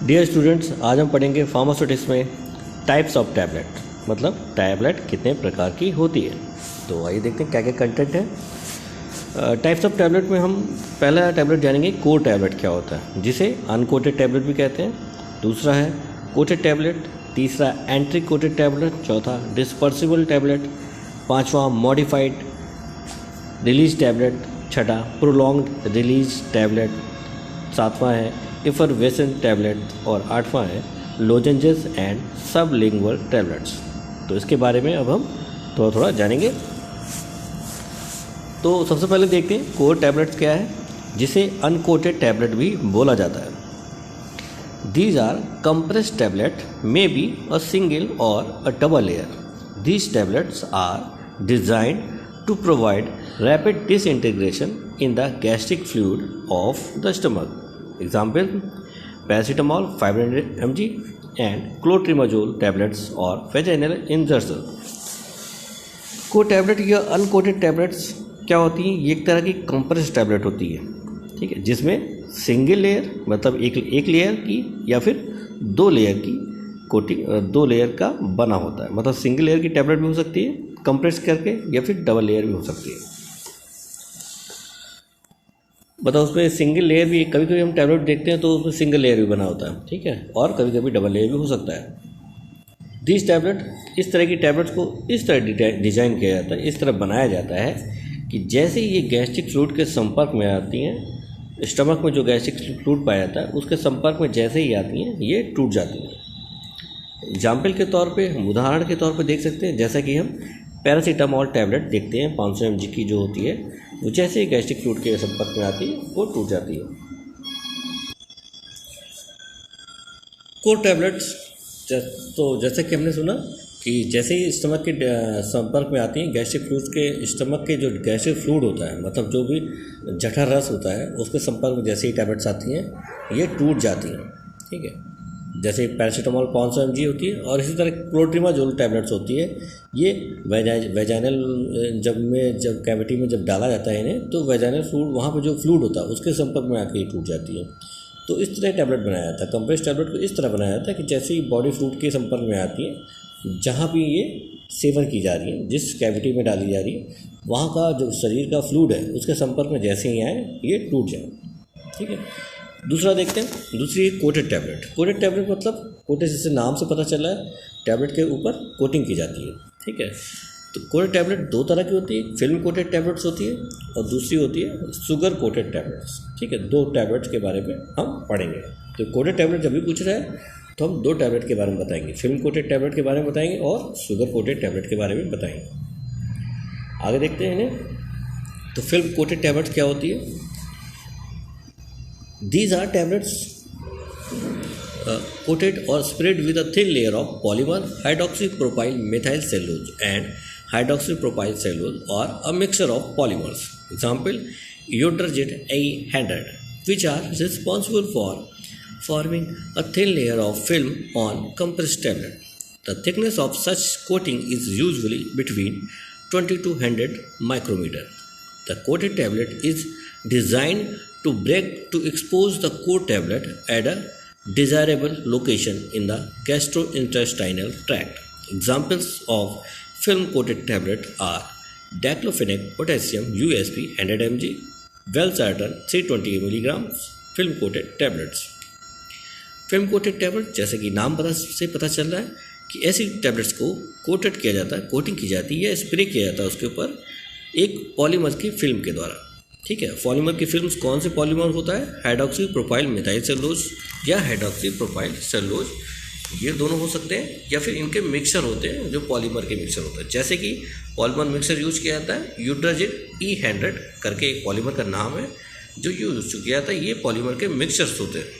Dear students, आज हम पढ़ेंगे फार्मास्यूटिक्स में टाइप्स ऑफ टैबलेट, मतलब टैबलेट कितने प्रकार की होती है। तो आइए देखते हैं क्या क्या कंटेंट है। टाइप्स ऑफ टैबलेट में हम पहला टैबलेट जानेंगे कोर टैबलेट क्या होता है, जिसे अनकोटेड टैबलेट भी कहते हैं। दूसरा है कोटेड टैबलेट, तीसरा एंट्री कोटेड टैबलेट, चौथा डिस्पर्सिबल टैबलेट, पांचवा मॉडिफाइड रिलीज टैबलेट, छठा प्रोलॉन्ग्ड रिलीज टैबलेट, सातवां है इफरवेसेंट टैबलेट और आठवां है लोजेंजेस एंड सबलिंगुअल टैबलेट्स। तो इसके बारे में अब हम थोड़ा थोड़ा जानेंगे। तो सबसे पहले देखते हैं कोर टैबलेट्स क्या है, जिसे अनकोटेड टैबलेट भी बोला जाता है। These are compressed tablet may be a single or a double layer. These tablets are designed to provide rapid disintegration in the gastric fluid of the stomach. Example: paracetamol 500 mg and clotrimazole tablets or vaginal insertion. को tablet या unquoted tablets क्या होती हैं? ये एक तरह की compress tablet होती है, ठीक है, जिसमें सिंगल लेयर मतलब एक लेयर की या फिर दो लेयर की कोटिंग, दो लेयर का बना होता है। मतलब सिंगल लेयर की टैबलेट भी हो सकती है कंप्रेस करके, या फिर डबल लेयर भी हो सकती है। बताओ, उसमें सिंगल लेयर भी, कभी कभी हम टैबलेट देखते हैं तो उसमें सिंगल लेयर भी बना होता है, ठीक है, और कभी कभी डबल लेयर भी हो सकता है। दिस टैबलेट, इस तरह की टैबलेट्स को इस तरह डिजाइन किया जाता है, इस तरह बनाया जाता है कि जैसे ये गैस्ट्रिक फ्लूइड के संपर्क में आती हैं, स्टमक में जो गैस्ट्रिक फ्लूइड पाया जाता है उसके संपर्क में जैसे ही आती हैं ये टूट जाती हैं। एग्जाम्पल के तौर पे, हम उदाहरण के तौर पे देख सकते हैं, जैसा कि हम पैरासीटामॉल टैबलेट देखते हैं 500 mg की जो होती है, वो जैसे ही गैस्ट्रिक फ्लूइड के संपर्क में आती है वो टूट जाती है। कोर टैबलेट्स, तो जैसे कि हमने सुना कि जैसे ही स्टमक के संपर्क में आती हैं, गैस्ट्रिक फ्लूइड के स्टमक के जो गैस्ट्रिक फ्लूइड होता है, मतलब जो भी जठर रस होता है, उसके संपर्क में जैसे ही टैबलेट्स आती हैं ये टूट जाती हैं, ठीक है। जैसे पैरासीटामॉल 500 mg होती है, और इसी तरह क्लोट्रिमाजोल टैबलेट्स होती है, ये वेजाइनल जब कैविटी में जब डाला जाता है इन्हें, तो वेजाइनल फ्लूइड, वहाँ पर जो फ्लूइड होता है उसके संपर्क में आके टूट जाती है। तो इस तरह टैबलेट बनाया जाता है। कंप्रेस टैबलेट को इस तरह बनाया जाता है कि जैसे ही बॉडी फ्लूइड के संपर्क में आती है, जहाँ भी ये सेवन की जा रही है, जिस कैविटी में डाली जा रही है, वहाँ का जो शरीर का फ्लूइड है उसके संपर्क में जैसे ही आए ये टूट जाए, ठीक है। दूसरा देखते हैं, दूसरी कोटेड टैबलेट। कोटेड टैबलेट मतलब कोटेड, जैसे नाम से पता चला है, टैबलेट के ऊपर कोटिंग की जाती है, ठीक है। तो कोटेड टैबलेट दो तरह की होती है, फिल्म कोटेड टैबलेट्स होती है और दूसरी होती है शुगर कोटेड टैबलेट्स, ठीक है। दो टैबलेट्स के बारे में हम पढ़ेंगे। तो कोटेड टैबलेट जब भी पूछ रहा है तो हम दो टैबलेट के बारे में बताएंगे, फिल्म कोटेड टैबलेट के बारे में बताएंगे और शुगर कोटेड टैबलेट के बारे में बताएंगे। आगे देखते हैं इन्हें। तो फिल्म कोटेड टैबलेट्स क्या होती है? These are tablets coated or spread with a thin layer of polymer hydroxypropyl methyl cellulose and hydroxypropyl cellulose or a mixture of polymers. Example: Iodragid A100, which are responsible for forming a thin layer of film on compressed tablet. The thickness of such coating is usually between 20 to 100 micrometer. The coated tablet is designed to expose the core tablet at a desirable location in the gastrointestinal tract. Examples of film coated tablet are diclofenac potassium USP 100 mg, valsartan 320 mg film coated tablets. Film coated tablet, जैसे कि नाम से पता चल रहा है कि ऐसी टैबलेट्स को कोटेड किया जाता है, कोटिंग की जाती है या स्प्रे किया जाता है उसके ऊपर एक पॉलीमर की फिल्म के द्वारा, ठीक है। पॉलीमर की फिल्म कौन से पॉलीमर होता है? हाइड्रोक्सी प्रोपाइल मिथाइल सेलुलोज या हाइड्रोक्सी प्रोपाइल सेलुलोज, ये दोनों हो सकते हैं, या फिर इनके मिक्सचर होते हैं जो पॉलीमर के मिक्सचर होता है। जैसे कि पॉलीमर मिक्सचर यूज किया जाता है, यूड्राजिड E100 करके एक पॉलीमर का नाम है जो यूज किया जाता है, ये पॉलीमर के मिक्सचर्स होते हैं।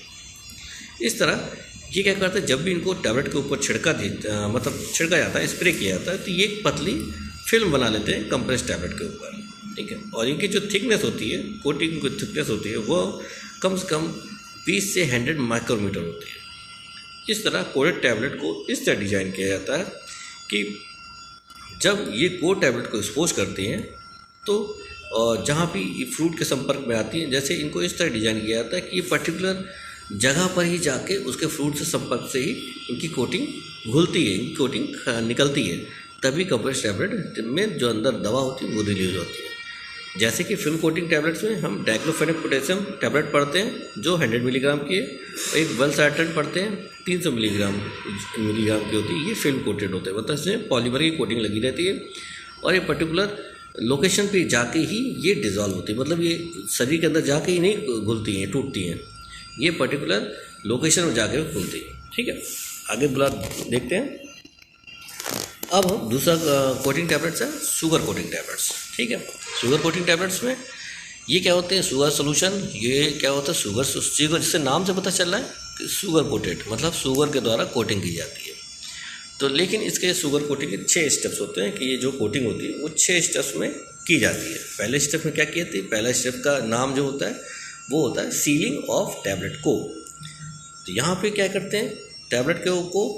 इस तरह ये क्या करते हैं, जब भी इनको टैबलेट के ऊपर छिड़का जाता है, स्प्रे किया जाता है, तो ये एक पतली फिल्म बना लेते हैं कंप्रेस टैबलेट के ऊपर, ठीक है। और इनकी जो थिकनेस होती है, कोटिंग की थिकनेस होती है, वो कम से कम 20 से 100 माइक्रोमीटर होती है। इस तरह कोटेड टैबलेट को इस तरह डिजाइन किया जाता है कि जब ये कोर टैबलेट को एक्सपोज करती हैं तो जहाँ भी फ्रूट के संपर्क में आती हैं, जैसे इनको इस तरह डिजाइन किया जाता है कि ये पर्टिकुलर जगह पर ही जाके उसके फ्रूट से संपर्क से ही इनकी कोटिंग घुलती है, इनकी कोटिंग निकलती है, तभी कंप्रेस्ड टैबलेट में जो अंदर दवा होती है वो रिलीज होती है। जैसे कि फिल्म कोटिंग टैबलेट्स में हम डाइक्लोफेनेक पोटेशियम टैबलेट पढ़ते हैं जो 100 मिलीग्राम की है, और एक वेलसाइट्रेट पढ़ते हैं 300 मिलीग्राम की होती है। ये फिल्म कोटेड होते हैं, मतलब इसमें पॉलीमर की कोटिंग लगी रहती है और ये पर्टिकुलर लोकेशन पे जाके ही ये डिज़ोल्व होती है, मतलब ये शरीर के अंदर जाके ही नहीं घुलती हैं, टूटती हैं, ये पर्टिकुलर लोकेशन में जाके घुलती है। ठीक है, आगे देखते हैं। अब हम दूसरा कोटिंग टैबलेट्स है शुगर कोटिंग टैबलेट्स। ठीक है, शुगर कोटिंग टैबलेट्स में ये क्या होते हैं, शुगर सोल्यूशन। ये क्या होता है, शुगर जिससे नाम से पता चल रहा है कि शुगर कोटेड, मतलब शुगर के द्वारा कोटिंग की जाती है। तो लेकिन इसके शुगर कोटिंग के 6 स्टेप्स होते हैं कि ये जो कोटिंग होती है वो 6 स्टेप्स में की जाती है। पहले स्टेप में क्या की जाती है, पहला स्टेप का नाम जो होता है वो होता है सीलिंग ऑफ टैबलेट को। तो यहाँ पे क्या करते हैं, टैबलेट को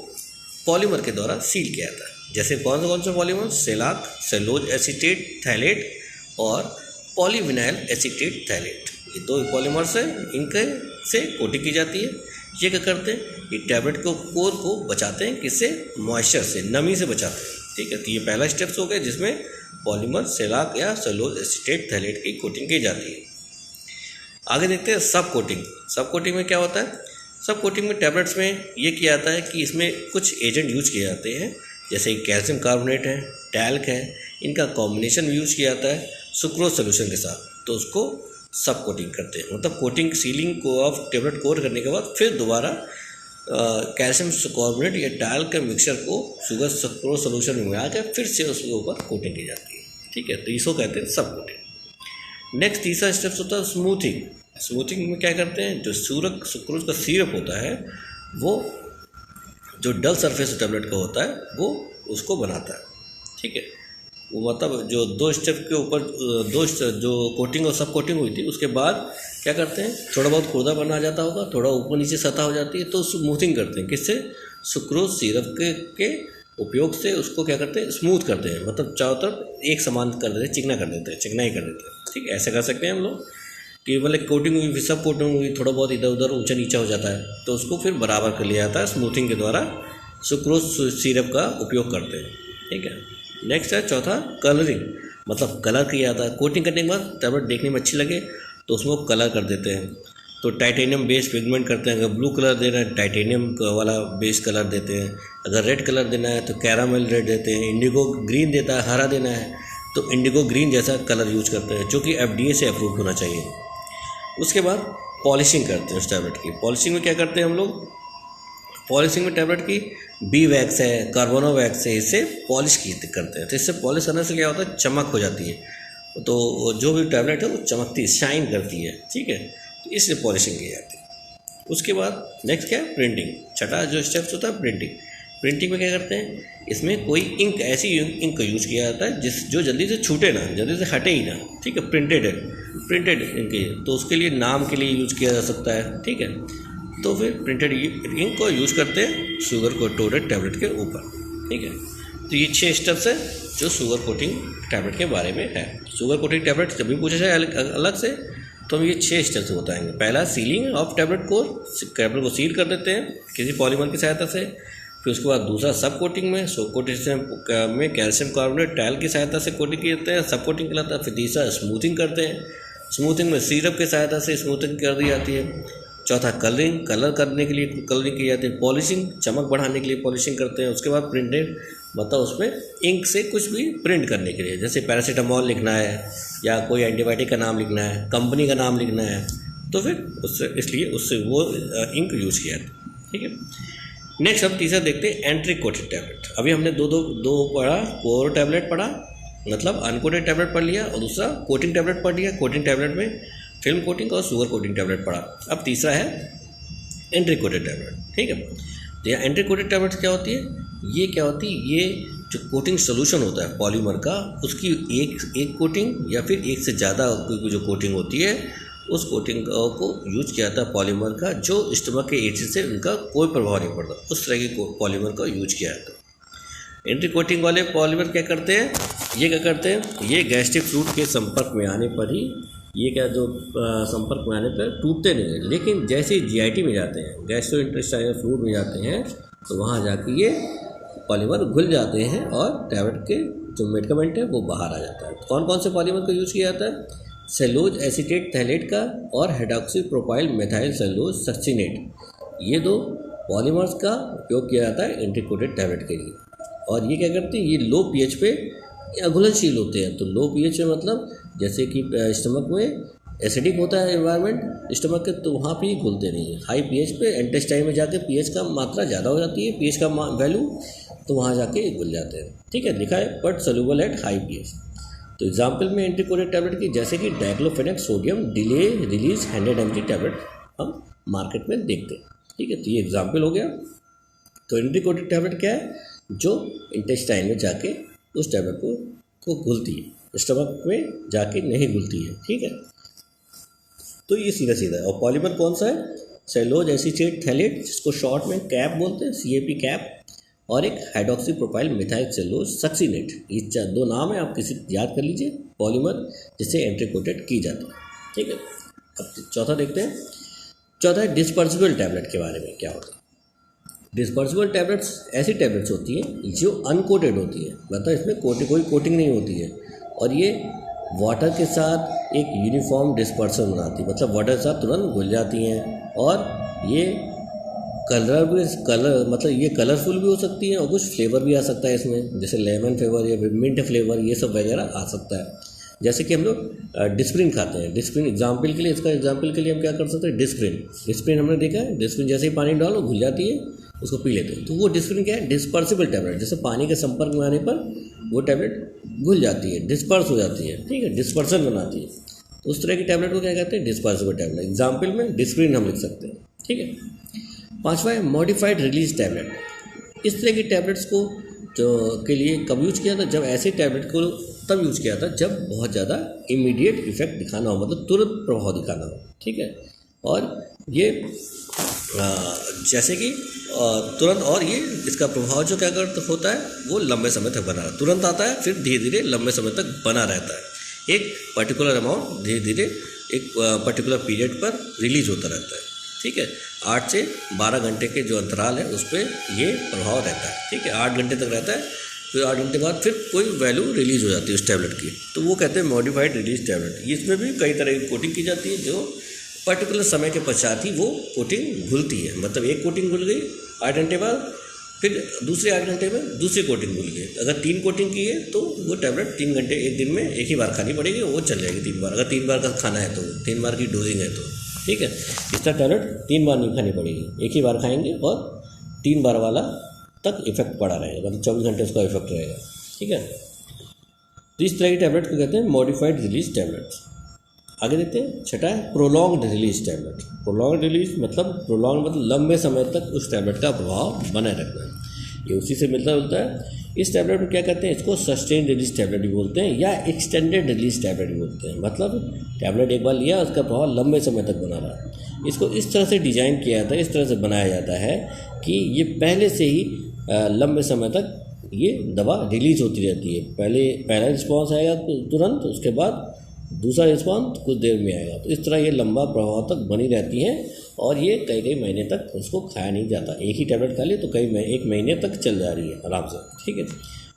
पॉलीमर के द्वारा सील किया जाता है। जैसे कौन से पॉलीमर, सेलाक, सेलुलोज एसीटेट थैलेट और पॉलीविनाइल एसीटेट थैलेट, ये 2 पॉलीमर्स हैं, इनके से कोटिंग की जाती है। ये क्या करते हैं, ये टैबलेट को कोर को बचाते हैं, किससे, मॉइस्चर से, नमी से बचाते हैं। ठीक है, तो ये पहला स्टेप्स हो गया जिसमें पॉलीमर सेलाक या सेलुलोज एसीटेट थैलेट की कोटिंग की जाती है। आगे देखते हैं सब कोटिंग। सब कोटिंग में क्या होता है, सब कोटिंग में टैबलेट्स में ये किया जाता है कि इसमें कुछ एजेंट यूज किए जाते हैं, जैसे कैल्शियम कार्बोनेट है, टैल्क है, इनका कॉम्बिनेशन यूज किया जाता है सुक्रोज सोल्यूशन के साथ, तो उसको सब कोटिंग करते हैं। मतलब कोटिंग सीलिंग को ऑफ टैबलेट कोट करने के बाद फिर दोबारा कैल्शियम कार्बोनेट या टैल्क के मिक्सचर को शुगर सुक्रोज सोल्यूशन में मिला के फिर से उसके ऊपर कोटिंग की जाती है। ठीक है, तो इसको कहते हैं सब कोटिंग। नेक्स्ट तीसरा स्टेप्स होता है स्मूथिंग। स्मूथिंग में क्या करते हैं, जो सुक्रोज का सिरप होता है वो जो डल सरफेस टैबलेट का होता है वो उसको बनाता है। ठीक है, वो मतलब जो 2 स्टेप के ऊपर जो कोटिंग और सब कोटिंग हुई थी उसके बाद क्या करते हैं, थोड़ा बहुत खुरदा बना जाता होगा, थोड़ा ऊपर नीचे सतह हो जाती है, तो स्मूथिंग करते हैं। किससे, सुक्रोज सिरप के उपयोग से उसको क्या करते हैं, स्मूथ करते हैं, मतलब चारों तरफ एक समान कर देते हैं, चिकनाई कर देते हैं। ठीक है, ऐसे कर सकते हैं हम लोग कि मतलब कोटिंग हुई, सब कोटिंग हुई, थोड़ा बहुत इधर उधर ऊंचा नीचा हो जाता है, तो उसको फिर बराबर कर लिया जाता है स्मूथिंग के द्वारा, सुक्रोज सिरप का उपयोग करते हैं। ठीक है, नेक्स्ट है चौथा कलरिंग, मतलब कलर किया जाता है। कोटिंग करने के बाद टैबलेट देखने में अच्छी लगे तो उसमें वो कलर कर देते हैं। तो टाइटेनियम बेस्ड पिगमेंट करते हैं, अगर ब्लू कलर देना है टाइटेनियम वाला बेस्ड कलर देते हैं, अगर रेड कलर देना है तो कैरामेल रेड देते हैं, इंडिगो ग्रीन देता है, हरा देना है तो इंडिगो ग्रीन जैसा कलर यूज करते हैं, जो कि FDA से अप्रूव होना चाहिए। उसके बाद पॉलिशिंग करते हैं उस टैबलेट की। पॉलिशिंग में क्या करते हैं हम लोग, पॉलिशिंग में टैबलेट की बी वैक्स है, कार्बोनो वैक्स है, इससे पॉलिश करते हैं। तो इससे पॉलिश करने से क्या होता है, चमक हो जाती है, तो जो भी टैबलेट है वो चमकती है, शाइन करती है। ठीक है, तो इसलिए पॉलिशिंग की जाती है। उसके बाद नेक्स्ट क्या है, प्रिंटिंग। छठा जो स्टेप्स होता है प्रिंटिंग। प्रिंटिंग में क्या करते हैं, इसमें कोई इंक, ऐसी इंक का यूज़ किया जाता है जो जल्दी से छूटे ना, जल्दी से हटे ही ना। ठीक है, प्रिंटेड इंक, तो उसके लिए नाम के लिए यूज़ किया जा सकता है। ठीक है, तो फिर प्रिंटेड इंक को यूज़ करते हैं शुगर कोटेड टैबलेट के ऊपर। ठीक है, तो ये 6 स्टेप्स है जो शुगर कोटिंग टैबलेट के बारे में है। शुगर कोटिंग टैबलेट जब भी पूछा जाए अलग से तो हम ये 6 स्टेप्स बताएंगे। पहला सीलिंग ऑफ टैबलेट को, टैबलेट को सील कर देते हैं किसी पॉलीमर की सहायता से। फिर उसके बाद दूसरा सब कोटिंग में, सब कोटिंग में कैल्शियम कार्बोनेट टैल की सहायता से कोटिंग करते हैं, सब कोटिंग कहलाता है। फिर तीसरा स्मूथिंग करते हैं, स्मूथिंग में सिरप की सहायता से स्मूथिंग कर दी जाती है। चौथा कलर करने के लिए कलरिंग की जाती है। पॉलिशिंग, चमक बढ़ाने के लिए पॉलिशिंग करते हैं। उसके बाद प्रिंटेड, मतलब उसमें इंक से कुछ भी प्रिंट करने के लिए, जैसे पैरासीटामॉल लिखना है या कोई एंटीबायोटिक का नाम लिखना है, कंपनी का नाम लिखना है, तो फिर उससे इसलिए उससे वो इंक यूज किया जाता है। ठीक है, नेक्स्ट हम तीसरा देखते हैं एंट्री कोटेड टैबलेट। अभी हमने दो पढ़ा, कोर टैबलेट पढ़ा मतलब अनकोटेड टैबलेट पढ़ लिया, और दूसरा कोटिंग टैबलेट पढ़ लिया। कोटिंग टैबलेट में फिल्म कोटिंग और शुगर कोटिंग टैबलेट पढ़ा। अब तीसरा है एंट्री कोटेड टैबलेट। ठीक है, तो यहाँ एंट्री कोटेड टैबलेट क्या होती है, ये क्या होती है, ये जो कोटिंग सोल्यूशन होता है पॉलीमर का, उसकी एक कोटिंग या फिर एक से ज़्यादा जो कोटिंग होती है, उस कोटिंग को यूज किया जाता है पॉलीमर का, जो स्टमक के एसिड से उनका कोई प्रभाव नहीं पड़ता, उस तरह की पॉलीमर का यूज किया जाता है। एंट्री कोटिंग वाले पॉलीमर क्या करते हैं, ये क्या करते हैं, ये गैस्ट्रिक फ्लूइड के संपर्क में आने पर ही ये क्या जो संपर्क में आने पर टूटते नहीं हैं, लेकिन जैसे ही जीआईटी में जाते हैं, गैस्ट्रोइंटेस्टाइनल फ्लूइड में जाते हैं, तो वहाँ जाके ये पॉलीमर घुल जाते हैं और टैबलेट के जो मेडिकमेंट है वो बाहर आ जाता है। कौन कौन से पॉलीमर का यूज़ किया जाता है? सेलुलोज एसीटेट थैलेट का और hydroxy propyl methyl cellulose succinate, ये दो पॉलीमर्स का उपयोग किया जाता है एंटीकोटेड टैबलेट के लिए। और ये क्या करते हैं? ये लो पीएच पे अघुलनशील होते हैं। तो लो पीएच में मतलब जैसे कि स्टमक में एसिडिक होता है एनवायरनमेंट स्टमक के, तो वहाँ पे घुलते नहीं है। हाई पीएच पे इंटेस्टाइन में जाके पीएच का मात्रा ज़्यादा हो जाती है, पीएच का वैल्यू, तो वहाँ जाके घुल जाते हैं। ठीक है, लिखा है but soluble at high pH. तो एग्जाम्पल में एंटीकोटेड टैबलेट की जैसे कि diclofenac sodium delay release 100 mg tablet हम मार्केट में देखते हैं। ठीक है, तो ये एग्जाम्पल हो गया। तो एंटीकोटेड टैबलेट क्या है? जो इंटेस्टाइन में जाके उस टैबलेट को घुलती है, स्टमक में जाके नहीं घुलती है। ठीक है, तो ये सीधा सीधा है। और पॉलीमर कौन सा है? सेलुलोज एसीटेट थैलेट, जिसको शॉर्ट में कैप बोलते हैं, CAP कैप, और एक hydroxy propyl methyl cellulose succinate. ये दो नाम है, आप किसी याद कर लीजिए, पॉलीमर जिससे एंटीकोटेड की जाती है। ठीक है, अब चौथा देखते हैं। चौथा है डिस्पर्सिबल टैबलेट के बारे में क्या होता है। डिस्पर्सिबल टैबलेट्स ऐसी टैबलेट्स होती हैं जो अनकोटेड होती है, मतलब इसमें कोई कोटिंग नहीं होती है, और ये वाटर के साथ एक यूनिफॉर्म डिस्पर्सन बनाती है, मतलब वाटर के साथ तुरंत घुल जाती हैं। और ये कलर मतलब ये कलरफुल भी हो सकती है और कुछ फ्लेवर भी आ सकता है इसमें, जैसे लेमन फ्लेवर या मिंट फ्लेवर, ये सब वगैरह आ सकता है। जैसे कि हम लोग डिस्प्रिन खाते हैं, डिस्प्रिन एग्जाम्पल के लिए, इसका एग्जाम्पल के लिए हम क्या कर सकते हैं? डिस्प्रिन हमने देखा है, डिस्प्रिन जैसे ही पानी डालो घुल जाती है, उसको पी लेते हैं। तो वो डिस्प्रिन क्या है? डिस्पर्सिबल टैबलेट, जैसे पानी के संपर्क में आने पर वो टैबलेट घुल जाती है, डिस्पर्स हो जाती है। ठीक है, डिस्पर्सन बनाती है। तो उस तरह की टैबलेट को क्या कहते हैं? Dispersible tablet. एग्जाम्पल में डिस्प्रिन हम लिख सकते हैं। ठीक है, पांचवा है मॉडिफाइड रिलीज टैबलेट। इस तरह की टैबलेट्स को जो के लिए कब यूज किया था? जब ऐसे टैबलेट को तब यूज किया था जब बहुत ज़्यादा इमीडिएट इफेक्ट दिखाना हो, मतलब तुरंत प्रभाव दिखाना हो। ठीक है, और ये जैसे कि तुरंत, और ये इसका प्रभाव जो क्या करता होता है वो लंबे समय तक बना रहता है। तुरंत आता है, फिर धीरे धीरे लंबे समय तक बना रहता है। एक पर्टिकुलर अमाउंट धीरे धीरे एक पर्टिकुलर पीरियड पर रिलीज होता रहता है। ठीक है, 8 से 12 घंटे के जो अंतराल है उस पर ये प्रभाव रहता है। ठीक है, 8 घंटे तक रहता है, फिर 8 घंटे बाद फिर कोई वैल्यू रिलीज हो जाती है उस टैबलेट की, तो वो कहते हैं मॉडिफाइड रिलीज टैबलेट। इसमें भी कई तरह की कोटिंग की जाती है, जो पर्टिकुलर समय के पश्चात ही वो कोटिंग घुलती है। मतलब एक कोटिंग घुल गई 8 घंटे बाद, फिर दूसरे 8 घंटे में दूसरी कोटिंग घुल गई। अगर 3 कोटिंग की है तो वो टैबलेट 3 घंटे एक दिन में एक ही बार खानी पड़ेगी, वो चल जाएगी 3 बार। अगर 3 बार का खाना है तो 3 बार की डोजिंग है तो। ठीक है, इसका टैबलेट 3 बार नहीं खानी पड़ेगी, एक ही बार खाएंगे और 3 बार वाला तक इफेक्ट पड़ा रहेगा, मतलब 24 घंटे उसका इफेक्ट रहेगा। ठीक है, तो इस तरह की टैबलेट को कहते हैं मॉडिफाइड रिलीज टैबलेट्स। आगे देखते हैं, छठा है prolonged release tablet. Prolonged release मतलब लंबे समय तक उस टैबलेट का प्रभाव बनाए रखना है, ये उसी से मिलता जुलता है। इस टैबलेट को क्या कहते हैं? इसको सस्टेन रिलीज टैबलेट भी बोलते हैं या एक्सटेंडेड रिलीज टैबलेट भी बोलते हैं। मतलब टैबलेट एक बार लिया, उसका प्रभाव लंबे समय तक बना रहा। इसको इस तरह से डिज़ाइन किया जाता है, इस तरह से बनाया जाता है कि ये पहले से ही लंबे समय तक ये दवा रिलीज होती रहती है। पहला रिस्पॉन्स आएगा तुरंत, उसके बाद दूसरा रिस्पॉन्स कुछ देर में आएगा। तो इस तरह ये लंबा प्रभाव तक बनी रहती हैं और ये कई महीने तक उसको खाया नहीं जाता। एक ही टैबलेट खा ली तो एक महीने तक चल जा रही है आराम से। ठीक है,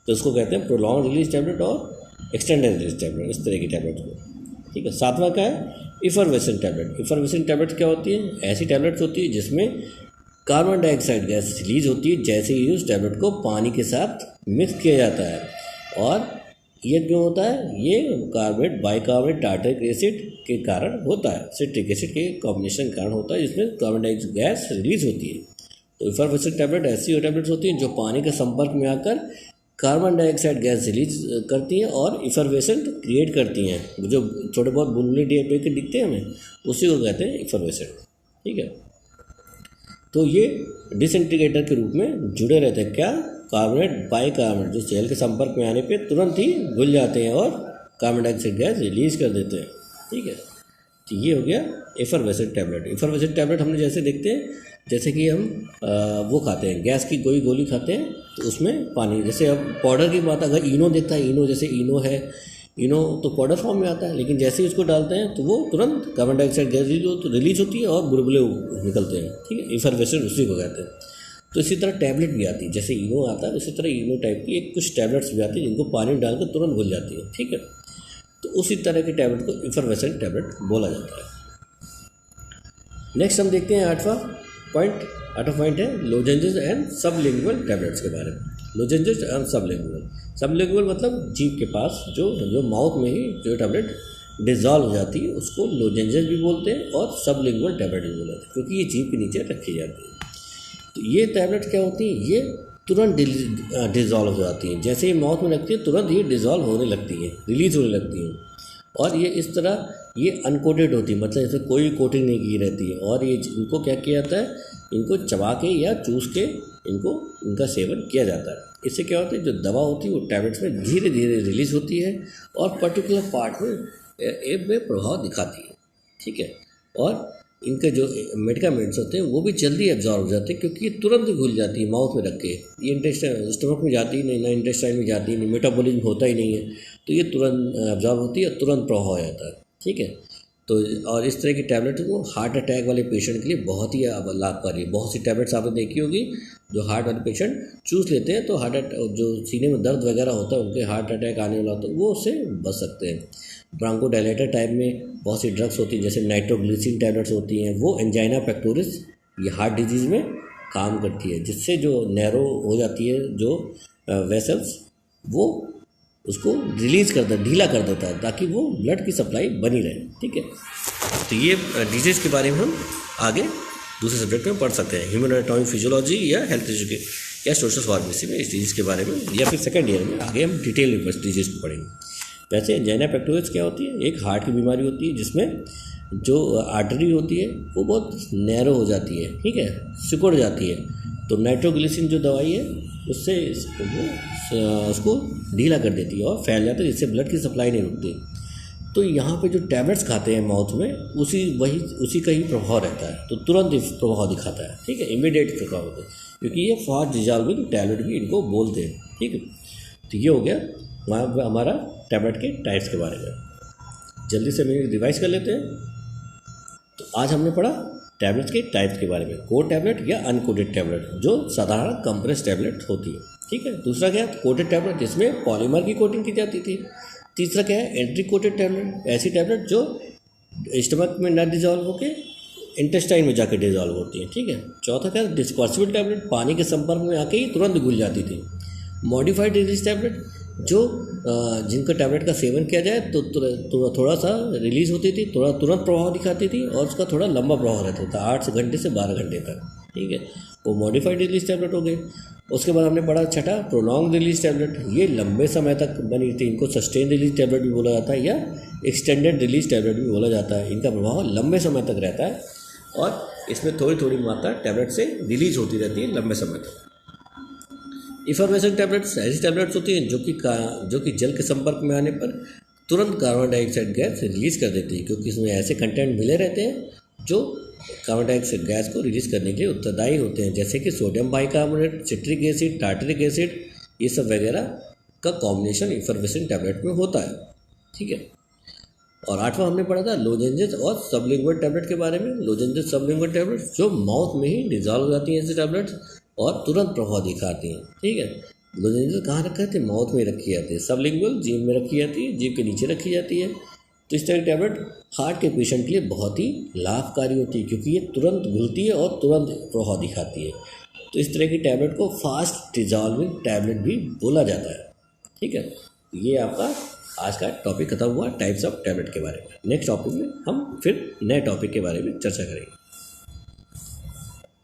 तो इसको कहते हैं प्रोलॉन्ग रिलीज टैबलेट और एक्सटेंडेड रिलीज टैबलेट, इस तरह की टैबलेट को। ठीक है, सातवां क्या है? Effervescent tablet. इफरवेसेंट टैबलेट क्या होती है? ऐसी टैबलेट्स होती है जिसमें कार्बन डाइऑक्साइड गैस रिलीज होती है जैसे ही उस टैबलेट को पानी के साथ मिक्स किया जाता है। और ये क्यों होता है? ये कार्बोनेट बाइकार्बोनेट टार्टरिक एसिड के कारण होता है, सिट्रिक एसिड के कॉम्बिनेशन के कारण होता है, जिसमें कार्बन डाइऑक्साइड गैस रिलीज होती है। तो इफरवेसेंट टैबलेट ऐसी टैबलेट्स होती हैं जो पानी के संपर्क में आकर कार्बन डाइऑक्साइड गैस रिलीज करती हैं और इफरवेसेंट क्रिएट करती हैं। जो छोटे बहुत बुलबुले टाइप के दिखते हैं हमें, उसी को कहते हैं इफरवेसेंट। ठीक है, तो ये डिसइंटीग्रेटर के रूप में जुड़े रहते हैं। क्या? कार्बोनेट बाइकार्बोनेट, जो सेल के संपर्क में आने पे तुरंत ही घुल जाते हैं और कार्बन डाइऑक्साइड गैस रिलीज कर देते हैं। ठीक है, तो ये हो गया इफरवेसेंट टैबलेट। इफरवेसेंट टैबलेट हमने जैसे देखते हैं, जैसे कि हम वो खाते हैं, गैस की कोई गोली खाते हैं तो उसमें पानी, जैसे अब पाउडर की बात, अगर इनो देखता है, इनो जैसे इनो है इनो तो पाउडर फॉर्म में आता है, लेकिन जैसे ही उसको डालते हैं तो वो तुरंत कार्बन डाइऑक्साइड गैस रिलीज होती है और बुलबुले निकलते हैं, ठीक है, इफरवेसेंट उसी को कहते हैं। तो इसी तरह टैबलेट भी आती है, जैसे इनो आता है उसी तरह इनो टाइप की एक कुछ टैबलेट्स भी आती है जिनको पानी में डालकर तुरंत घुल जाती है, ठीक है। तो उसी तरह के टैबलेट को इफरवेसेंट टैबलेट बोला जाता है। नेक्स्ट हम देखते हैं आठवां पॉइंट है लोजेंजेस एंड सबलिंगुअल टैबलेट्स के बारे में। लोजेंजेस एंड सबलिंगुअल मतलब जीभ के पास जो माउथ में ही जो टैबलेट डिजॉल्व हो जाती है उसको लोजेंजेस भी बोलते हैं और सबलिंगुअल टैबलेट भी बोलते हैं, क्योंकि ये जीभ के नीचे रखी जाती है। तो ये टैबलेट क्या होती है, ये तुरंत डिजॉल्व हो जाती हैं, जैसे ही माउथ में लगती है तुरंत ये डिजॉल्व होने लगती है, रिलीज होने लगती हैं। और ये इस तरह ये अनकोटेड होती है, मतलब इसमें कोई कोटिंग नहीं की रहती है। और ये इनको क्या किया जाता है, इनको चबा के या चूस के इनका सेवन किया जाता है। इससे क्या होता है, जो दवा होती है वो टैबलेट्स में धीरे धीरे रिलीज होती है और पर्टिकुलर पार्ट में प्रभाव दिखाती है, ठीक है। और इनके जो मेडिकामेंट्स होते हैं वो भी जल्दी एब्जॉर्व हो जाते हैं, क्योंकि ये तुरंत घुल जाती है माउथ में रख के। ये इंटेस्टाइन स्टमक में जाती ही नहीं, ना इंटेस्टाइन में जाती ही नहीं, मेटाबॉलिज्म होता ही नहीं है, तो ये तुरंत एब्जॉर्व होती है और तुरंत प्रभाव हो जाता है, ठीक है। तो और इस तरह की टैबलेट को हार्ट अटैक वाले पेशेंट के लिए बहुत ही लाभकारी है। बहुत सी टैबलेट्स आपने देखी होगी जो हार्ट वाले पेशेंट चूस लेते हैं तो जो सीने में दर्द वगैरह होता है, उनके हार्ट अटैक आने वाला होता है, वो उससे बच सकते हैं। ब्रांकोडायलेटर टाइप में बहुत सी ड्रग्स होती हैं, जैसे नाइट्रोग्लिसरीन टैबलेट्स होती हैं, वो एंजाइना पेक्टोरिस ये हार्ट डिजीज़ में काम करती है, जिससे जो नैरो हो जाती है जो वेसल्स, वो उसको रिलीज़ कर देता, ढीला कर देता है, ताकि वो ब्लड की सप्लाई बनी रहे, ठीक है। तो ये डिजीज़ के बारे में हम आगे दूसरे सब्जेक्ट में पढ़ सकते हैं, ह्यूमन एनाटॉमी फिजियोलॉजी या हेल्थ एजुकेशन या सोशल फार्मेसी में इस डिजीज़ के बारे में, या फिर सेकेंड ईयर में आगे हम डिटेल में डिजीज़ को पढ़ेंगे। वैसे एंजाइना पेक्टोरिस क्या होती है, एक हार्ट की बीमारी होती है जिसमें जो आर्टरी होती है वो बहुत नैरो हो जाती है, ठीक है, सिकुड़ जाती है। तो नाइट्रोग्लिसरीन जो दवाई है उससे उसको ढीला कर देती है और फैल जाता है, जिससे ब्लड की सप्लाई नहीं रुकती। तो यहाँ पे जो टैबलेट्स खाते हैं माउथ में उसी का ही प्रभाव रहता है, तो तुरंत प्रभाव दिखाता है, ठीक है, इमीडिएट प्रभाव होता है, क्योंकि ये फास्ट डिजॉल्विंग टैबलेट भी इनको बोलते हैं, ठीक है। तो ये हो गया वहाँ पर हमारा टैबलेट के टाइप्स के बारे में। जल्दी से हम रिवाइज कर लेते हैं। तो आज हमने पढ़ा टैबलेट्स के टाइप्स के बारे में, कोड टैबलेट या अनकोडेड टैबलेट, जो साधारण कंप्रेस टैबलेट होती है, ठीक है। दूसरा क्या है, कोटेड टैबलेट, जिसमें पॉलीमर की कोटिंग की जाती थी। तीसरा क्या है, एंट्री कोटेड टैबलेट, ऐसी टैबलेट जो स्टमक में न डिजॉल्व होकर इंटेस्टाइन में जाकर डिजॉल्व होती है, ठीक है। चौथा क्या है, डिस्पर्सिबल टैबलेट, पानी के संपर्क में आके ही तुरंत घुल जाती थी। मॉडिफाइड रिलीज टैबलेट, जो जिनका टैबलेट का सेवन किया जाए तो थोड़ा सा रिलीज़ होती थी, तुरंत प्रभाव दिखाती थी और उसका थोड़ा लंबा प्रभाव रहता था, 8 घंटे से 12 घंटे तक, ठीक है। वो मॉडिफाइड रिलीज टैबलेट हो गए। उसके बाद हमने पढ़ा छठा प्रोलॉन्ग रिलीज टैबलेट, ये लंबे समय तक बनी थी, इनको सस्टेन रिलीज टैबलेट भी बोला जाता है या एक्सटेंडेड रिलीज टैबलेट भी बोला जाता है। इनका प्रभाव लंबे समय तक रहता है और इसमें थोड़ी थोड़ी मात्रा टैबलेट से रिलीज होती रहती है लंबे समय तक। इफरवेसेंट टैबलेट्स ऐसी टैबलेट्स होती हैं जो कि जल के संपर्क में आने पर तुरंत कार्बन डाइऑक्साइड गैस रिलीज़ कर देती है, क्योंकि इसमें ऐसे कंटेंट मिले रहते हैं जो कार्बन डाइऑक्साइड गैस को रिलीज़ करने के लिए उत्तरदायी होते हैं, जैसे कि sodium bicarbonate, citric acid, tartaric acid, ये सब वगैरह का कॉम्बिनेशन इफरवेसेंट टैबलेट में होता है, ठीक है। और आठवां हमने पढ़ा था लोजेंजेस और सबलिंगुअल टैबलेट के बारे में। लोजेंजेस सबलिंगुअल टैबलेट्स जो माउथ में ही डिजॉल्व हो जाती हैं ऐसी टैबलेट्स और तुरंत प्रभाव दिखाती हैं, ठीक है। लोजेंजेस कहाँ रखा जाते हैं, माउथ में रखी जाती है। सबलिंगुअल जीभ में रखी जाती है, जीभ के नीचे रखी जाती है। तो इस तरह की टैबलेट हार्ट के पेशेंट के लिए बहुत ही लाभकारी होती है, क्योंकि ये तुरंत घुलती है और तुरंत प्रभाव दिखाती है। तो इस तरह की टैबलेट को फास्ट डिजॉल्विंग टैबलेट भी बोला जाता है, ठीक है। ये आपका आज का टॉपिक खत्म हुआ टाइप्स ऑफ टैबलेट के बारे में। नेक्स्ट टॉपिक में हम फिर नए टॉपिक के बारे में चर्चा करेंगे।